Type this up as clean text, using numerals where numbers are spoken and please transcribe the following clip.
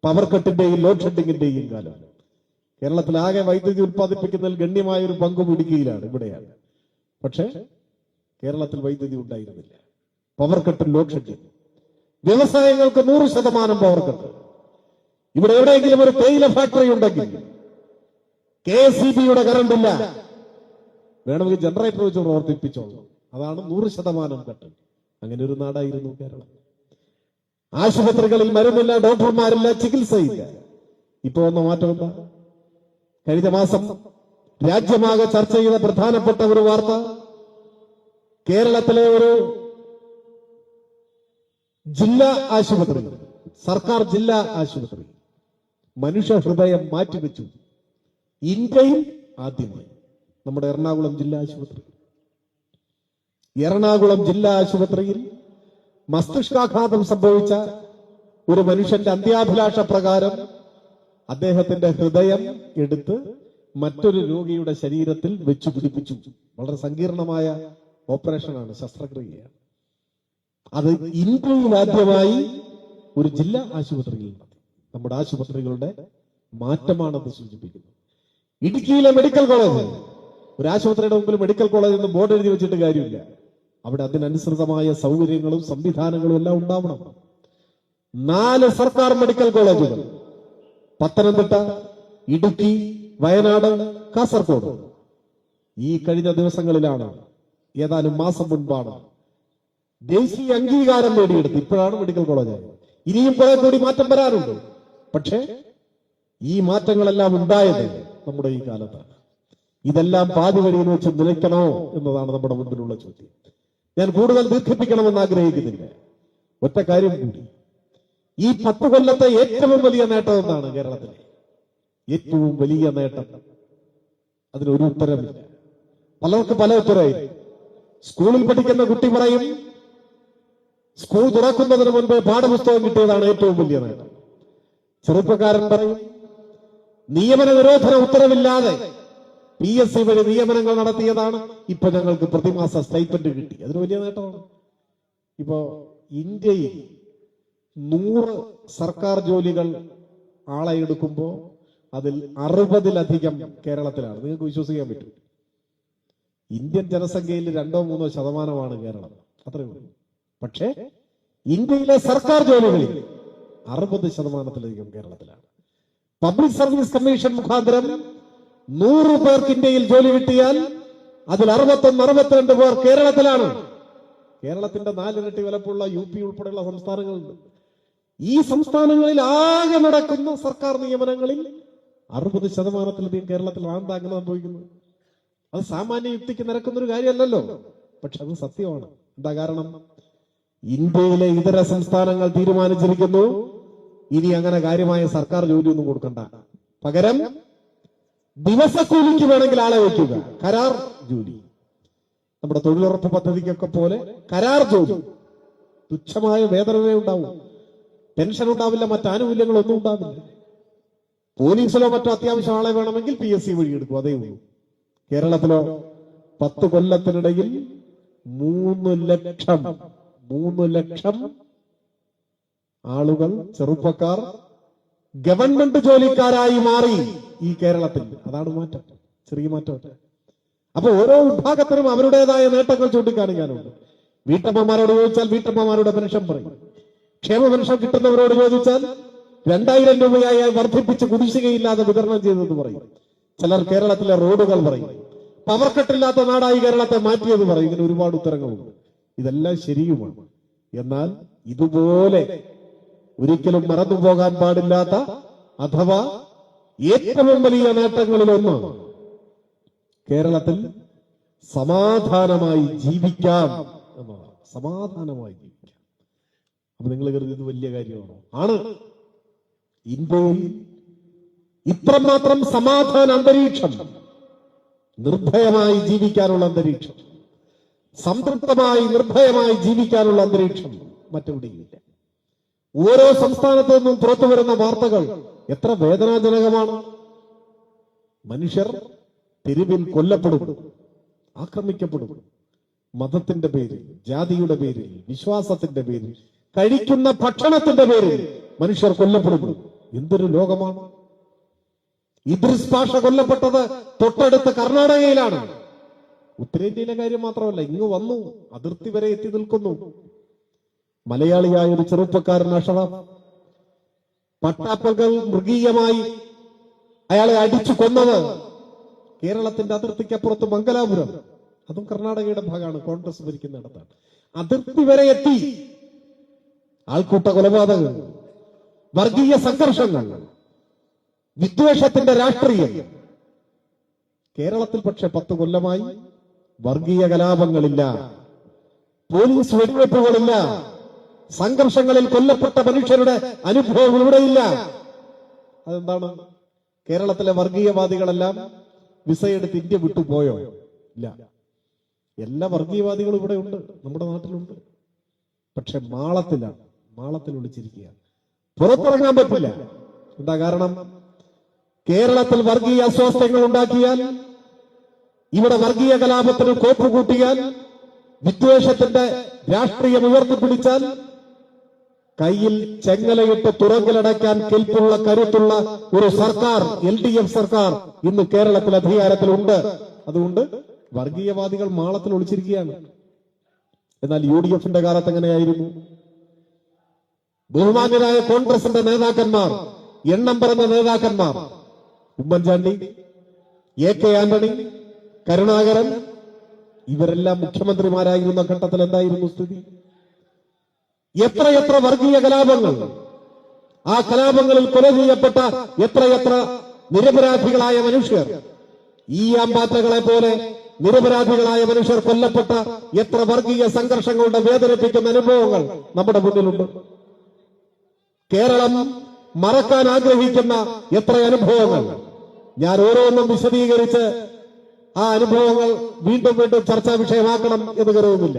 Power കട്ടിന്റെയും load ഷെഡിങ്ങിന്റെയും കാലം. കേരളത്തിലാകെ വൈദ്യുതി ഉത്പാദിപ്പിക്കുന്നതിൽ ഗണ്യമായ ഒരു പങ്കും ഇടുക്കിയിലാണ്, ഇവിടെയാണ്. പക്ഷേ കേരളത്തിൽ വൈദ്യുതി ഉണ്ടായിരുന്നില്ല. പവർ കട്ടും ലോഡ് ഷെഡിങ്. വ്യവസായങ്ങൾക്ക് 100% പവർ കട്ട്. ഇവിടെ എവിടെയെങ്കിലും ഒരു തേയില ഫാക്ടറി ഉണ്ടെങ്കിൽ KSEB-യുടെ കറണ്ട് ഇല്ല. വേണമെങ്കിൽ ജനറേറ്റർ വെച്ച് പ്രവർത്തിപ്പിച്ചോളൂ. അതാണ് 100% കട്ട്. അങ്ങനെ ഒരു നാടായിരുന്നു കേരളം. ആശുപത്രികളിൽ മരുന്നില്ല, ഡോക്ടർമാരില്ല, ചികിത്സയില്ല. ഇപ്പൊ വന്ന മാറ്റം എന്താ? കഴിഞ്ഞ മാസം രാജ്യമാകെ ചർച്ച ചെയ്ത പ്രധാനപ്പെട്ട ഒരു വാർത്ത, കേരളത്തിലെ ഒരു ജില്ലാ ആശുപത്രി, സർക്കാർ ജില്ലാ ആശുപത്രി മനുഷ്യ ഹൃദയം മാറ്റിവെച്ചു. ഇന്ത്യയിൽ ആദ്യമായി നമ്മുടെ എറണാകുളം ജില്ലാ ആശുപത്രി. എറണാകുളം ജില്ലാ ആശുപത്രിയിൽ മസ്തിഷ്കാഘാതം സംഭവിച്ച ഒരു മനുഷ്യന്റെ അന്ത്യാഭിലാഷ പ്രകാരം അദ്ദേഹത്തിന്റെ ഹൃദയം എടുത്ത് മറ്റൊരു രോഗിയുടെ ശരീരത്തിൽ വെച്ചു പിടിപ്പിച്ചു. വളരെ സങ്കീർണമായ ഓപ്പറേഷനാണ്, ശസ്ത്രക്രിയയാണ്. അത് ഇന്ത്യയിൽ ആദ്യമായി ഒരു ജില്ലാ ആശുപത്രിയിൽ നടത്തി. നമ്മുടെ ആശുപത്രികളുടെ മാറ്റമാണെന്ന് സൂചിപ്പിക്കുന്നു. ഇടുക്കിയിലെ മെഡിക്കൽ കോളേജ്, ഒരു ആശുപത്രിയുടെ മുമ്പിൽ മെഡിക്കൽ കോളേജ് എന്ന് ബോർഡ് എഴുതി വെച്ചിട്ട് കാര്യമില്ല. അവിടെ അതിനനുസൃതമായ സൗകര്യങ്ങളും സംവിധാനങ്ങളും എല്ലാം ഉണ്ടാവണം. 4 സർക്കാർ മെഡിക്കൽ കോളേജുകൾ പത്തനംതിട്ട, ഇടുക്കി, വയനാട്, കാസർഗോഡ്. ഈ കഴിഞ്ഞ ദിവസങ്ങളിലാണ്, ഏതാനും മാസം മുൻപാണ് ദേശീയ അംഗീകാരം നേടിയെടുത്ത്. ഇപ്പോഴാണ് മെഡിക്കൽ കോളേജായത്. ഇനിയും കുറെ കൂടി മാറ്റം വരാറുണ്ട്. പക്ഷേ ഈ മാറ്റങ്ങളെല്ലാം ഉണ്ടായത് നമ്മുടെ ഈ കാലത്താണ്. ഇതെല്ലാം പാതി വഴിയിൽ വെച്ച് നിലയ്ക്കണോ എന്നതാണ് നമ്മുടെ മുൻപിലുള്ള ചോദ്യം. ഞാൻ കൂടുതൽ ദീർഘിപ്പിക്കണമെന്ന് ആഗ്രഹിക്കുന്നില്ല. ഒറ്റ കാര്യം കൂടി, ഈ 10 കൊല്ലത്തെ ഏറ്റവും വലിയ നേട്ടം എന്താണ്? കേരളത്തിലെ ഏറ്റവും വലിയ നേട്ടം, അതിനൊരു ഉത്തരമില്ല. പലർക്ക് പല ഉത്തരമായി. സ്കൂളിൽ പഠിക്കുന്ന കുട്ടി പറയും, സ്കൂൾ തുറക്കുന്നതിന് മുൻപ് പാഠപുസ്തകം കിട്ടിയതാണ് ഏറ്റവും വലിയ നേട്ടം. ചെറുപ്പക്കാരൻ പറയും, നിയമന നിരോധന ഉത്തരവില്ലാതെ PSC വഴി നിയമനങ്ങൾ നടത്തിയതാണ്, ഇപ്പൊ ഞങ്ങൾക്ക് പ്രതിമാസ സ്റ്റൈപ്പൻഡ് കിട്ടി, അതൊരു വലിയ നേട്ടമാണ്. ഇപ്പോ ഇന്ത്യയിൽ 100 സർക്കാർ ജോലികൾ ആളെ എടുക്കുമ്പോൾ അതിൽ 60-ലധികം കേരളത്തിലാണ്. നിങ്ങൾക്ക് വിശ്വസിക്കാൻ പറ്റും. ഇന്ത്യൻ ജനസംഖ്യയിൽ 2-3% കേരളം, അത്രയേ ഉള്ളൂ. പക്ഷേ ഇന്ത്യയിലെ സർക്കാർ ജോലികളിൽ 60%-ലധികം കേരളത്തിലാണ്. പബ്ലിക് സർവീസ് കമ്മീഷൻ മുഖാന്തരം 100 പേർക്ക് ഇന്ത്യയിൽ ജോലി കിട്ടിയാൽ അതിൽ 61-62 പേർ കേരളത്തിലാണ്. കേരളത്തിന്റെ 4 ഇരട്ടി വലുപ്പമുള്ള UP ഉൾപ്പെടെയുള്ള സംസ്ഥാനങ്ങളുണ്ട്. ഈ സംസ്ഥാനങ്ങളിൽ ആകെ നടക്കുന്ന സർക്കാർ നിയമനങ്ങളിൽ 60%-ലധികം കേരളത്തിലാണ്. അങ്ങനെ സംഭവിക്കുന്നത്? അത് സാമാന്യ യുക്തിക്ക് നിരക്കുന്നൊരു കാര്യമല്ലല്ലോ. പക്ഷെ അത് സത്യമാണ്. എന്താ കാരണം? ഇന്ത്യയിലെ ഇതര സംസ്ഥാനങ്ങൾ തീരുമാനിച്ചിരിക്കുന്നു, ഇനി അങ്ങനെ കാര്യമായ സർക്കാർ ജോലിയൊന്നും കൊടുക്കണ്ട. പകരം ദിവസക്കൂലിക്ക് വേണമെങ്കിൽ ആളെ വയ്ക്കുക, കരാർ ജോലി. നമ്മുടെ തൊഴിലുറപ്പ് പദ്ധതിക്കൊക്കെ പോലെ കരാർ ജോലി, തുച്ഛമായ വേതനമേ ഉണ്ടാവും, പെൻഷൻ ഉണ്ടാവില്ല, മറ്റാനുകൂല്യങ്ങളൊന്നും ഉണ്ടാവില്ല. പോലീസിലോ മറ്റോ അത്യാവശ്യം ആളെ വേണമെങ്കിൽ PSC വഴി എടുക്കും, അതേ ഉള്ളൂ. കേരളത്തിലോ 10 കൊല്ലത്തിനിടയിൽ 3 ലക്ഷം ആളുകൾ, ചെറുപ്പക്കാർ ഗവൺമെന്റ് ജോലിക്കാരായി മാറി ഈ കേരളത്തിൽ. അതാണ് മാറ്റം, ചെറിയ മാറ്റം. അപ്പൊ ഓരോ വിഭാഗത്തിനും അവരുടേതായ നേട്ടങ്ങൾ ചൂണ്ടിക്കാണിക്കാനുണ്ട്. വീട്ടമ്മമാരോട് ചോദിച്ചാൽ വീട്ടമ്മമാരുടെ പെൻഷൻ പറയും. ക്ഷേമ പെൻഷൻ കിട്ടുന്നവരോട് ചോദിച്ചാൽ 2000 രൂപയായി വർദ്ധിപ്പിച്ച് കുടിശ്ശികയില്ലാതെ വിതരണം ചെയ്തെന്ന് പറയും. ചിലർ കേരളത്തിലെ റോഡുകൾ പറയും. പവർ കട്ടില്ലാത്ത നാടായി കേരളത്തെ മാറ്റിയത് പറയും. ഇങ്ങനെ ഒരുപാട് ഉത്തരങ്ങളുണ്ട്. ഇതെല്ലാം ശരിയുമാണ്. എന്നാൽ ഇതുപോലെ ഒരിക്കലും മറന്നുപോകാൻ പാടില്ലാത്ത, അഥവാ ഏറ്റവും വലിയ നേട്ടങ്ങളിലൊന്ന്, കേരളത്തിൽ സമാധാനമായി ജീവിക്കാം എന്നതാണ്. സമാധാനമായി ജീവിക്കാം. അപ്പൊ നിങ്ങൾ കരുതി ഇത് വലിയ കാര്യമാണോ? ആണ്. ഇന്ത്യയിൽ ഇത്രമാത്രം സമാധാന അന്തരീക്ഷം, നിർഭയമായി ജീവിക്കാനുള്ള അന്തരീക്ഷം, സംതൃപ്തമായി നിർഭയമായി ജീവിക്കാനുള്ള അന്തരീക്ഷം മറ്റെവിടെയില്ല. ഓരോ സംസ്ഥാനത്തു നിന്നും പുറത്തു വരുന്ന വാർത്തകൾ എത്ര വേദനാജനകമാണ്. മനുഷ്യർ തെരുവിൽ കൊല്ലപ്പെടുന്നു, ആക്രമിക്കപ്പെടുന്നു. മതത്തിന്റെ പേരിൽ, ജാതിയുടെ പേരിൽ, വിശ്വാസത്തിന്റെ പേരിൽ, കഴിക്കുന്ന ഭക്ഷണത്തിന്റെ പേരിൽ മനുഷ്യർ കൊല്ലപ്പെടുന്നു. എന്തൊരു ലോകമാണ്! ഇദ്രിസ് പാഷ കൊല്ലപ്പെട്ടത് തൊട്ടടുത്ത് കർണാടകയിലാണ്. ഉത്തരേന്ത്യയിലെ കാര്യം മാത്രമല്ല, ഇങ്ങ് വന്നു, അതിർത്തി വരെ എത്തി നിൽക്കുന്നു. മലയാളിയായ ഒരു ചെറുപ്പക്കാരൻ അഷറഫ്, പട്ടാപ്പകൽ മൃഗീയമായി അയാളെ അടിച്ചു കൊന്നത് കേരളത്തിന്റെ അതിർത്തിക്കപ്പുറത്ത് മംഗലാപുരം, അതും കർണാടകയുടെ ഭാഗമാണ്, കോൺഗ്രസ് ഭരിക്കുന്നിടത്താണ്. അതിർത്തി വരെ എത്തി. ആൾക്കൂട്ട കൊലപാതകങ്ങൾ, വർഗീയ സംഘർഷങ്ങൾ, വിദ്വേഷത്തിന്റെ രാഷ്ട്രീയം. കേരളത്തിൽ പക്ഷെ 10 കൊല്ലമായി വർഗീയ കലാപങ്ങളില്ല, പോലീസ് വെടിവെപ്പുകളില്ല, സംഘർഷങ്ങളിൽ കൊല്ലപ്പെട്ട മനുഷ്യരുടെ അനുഭവം ഇവിടെയില്ല. അതെന്താണ്? കേരളത്തിലെ വർഗീയവാദികളെല്ലാം വിസയെടുത്ത് ഇന്ത്യ വിട്ടുപോയോ? ഇല്ല. എല്ലാ വർഗീയവാദികളും ഇവിടെ ഉണ്ട്, നമ്മുടെ നാട്ടിലുണ്ട്. പക്ഷെ മാളത്തിൽ ഒളിച്ചിരിക്കുക, പുറത്തിറങ്ങാൻ പറ്റില്ല. എന്താ കാരണം? കേരളത്തിൽ വർഗീയ അസ്വാസ്ഥ്യങ്ങൾ ഉണ്ടാക്കിയാൽ, ഇവിടെ വർഗീയ കലാപത്തിന് കോപ്പ് കൂട്ടിയാൽ, വിദ്വേഷത്തിന്റെ രാഷ്ട്രീയം ഉയർത്തിപ്പിടിച്ചാൽ, കയ്യിൽ ചെങ്ങലയിട്ട് തുറങ്കിലടയ്ക്കാൻ കെൽപ്പുള്ള കരുത്തുള്ള ഒരു സർക്കാർ, LDF സർക്കാർ ഇന്ന് കേരളത്തിൽ അധികാരത്തിലുണ്ട്. അതുകൊണ്ട് വർഗീയവാദികൾ മാളത്തിൽ ഒളിച്ചിരിക്കുകയാണ്. എന്നാൽ UDFന്റെ കാലത്ത് എങ്ങനെയായിരുന്നു? ബഹുമാന്യരായ കോൺഗ്രസിന്റെ നേതാക്കന്മാർ, എണ്ണം പറഞ്ഞ നേതാക്കന്മാർ, ഉമ്മൻചാണ്ടി, AK ആന്റണി, കരുണാകരൻ, ഇവരെല്ലാം മുഖ്യമന്ത്രിമാരായിരുന്ന ഘട്ടത്തിൽ എന്തായിരുന്നു സ്ഥിതി? എത്രയെത്ര വർഗീയ കലാപങ്ങൾ! ആ കലാപങ്ങളിൽ കൊല ചെയ്യപ്പെട്ട എത്രയെത്ര നിരപരാധികളായ മനുഷ്യർ! ഈ ആമ്പാറ്റകളെ പോലെ നിരപരാധികളായ മനുഷ്യർ കൊല്ലപ്പെട്ട എത്ര വർഗീയ സംഘർഷങ്ങളുടെ വേദനിപ്പിക്കുന്ന അനുഭവങ്ങൾ നമ്മുടെ മുന്നിലുണ്ട്. കേരളം മറക്കാൻ ആഗ്രഹിക്കുന്ന എത്ര അനുഭവങ്ങൾ! ഞാൻ ഓരോന്നും വിശദീകരിച്ച് ആ അനുഭവങ്ങൾ വീണ്ടും വീണ്ടും ചർച്ചാ വിഷയമാക്കണം എന്ന് കരുതുന്നില്ല.